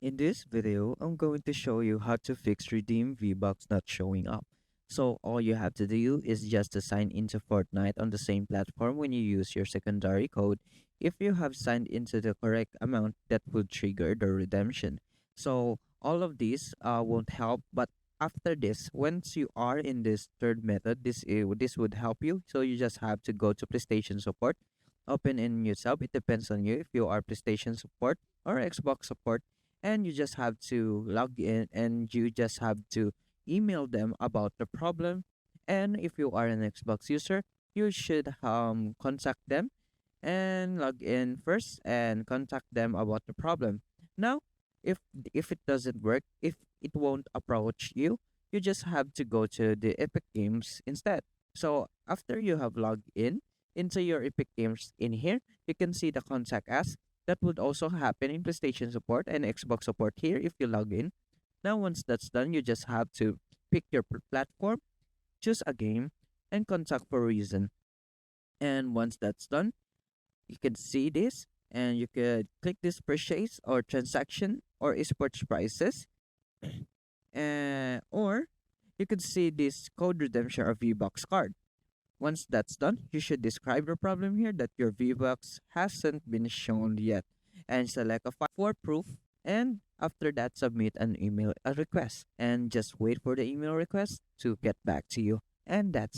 In this video, I'm going to show you how to fix redeem Vbucks not showing up. So all you have to do is just to sign into Fortnite on the same platform when you use your secondary code. If you have signed into the correct amount, that would trigger the redemption. So all of these won't help, but after this, once you are in this third method, this would help you. So you just have to go to PlayStation support, open in new tab. It depends on you if you are PlayStation support or Xbox support, and you just have to log in and you just have to email them about the problem. And if you are an Xbox user, you should contact them and log in first and contact them about the problem. Now, if it doesn't work, if it won't approach you, you just have to go to the Epic Games instead. So after you have logged in into your Epic Games in here, you can see the contact us. That would also happen in PlayStation support and Xbox support here if you log in. Now once that's done, you just have to pick your platform, choose a game, and contact for reason. And once that's done, you can see this and you could click this purchase or transaction or esports prices. Or you could see this code redemption or V-Bucks card. Once that's done, you should describe your problem here that your V-Bucks hasn't been shown yet and select a file for proof, and after that submit an email request and just wait for the email request to get back to you, and that's it.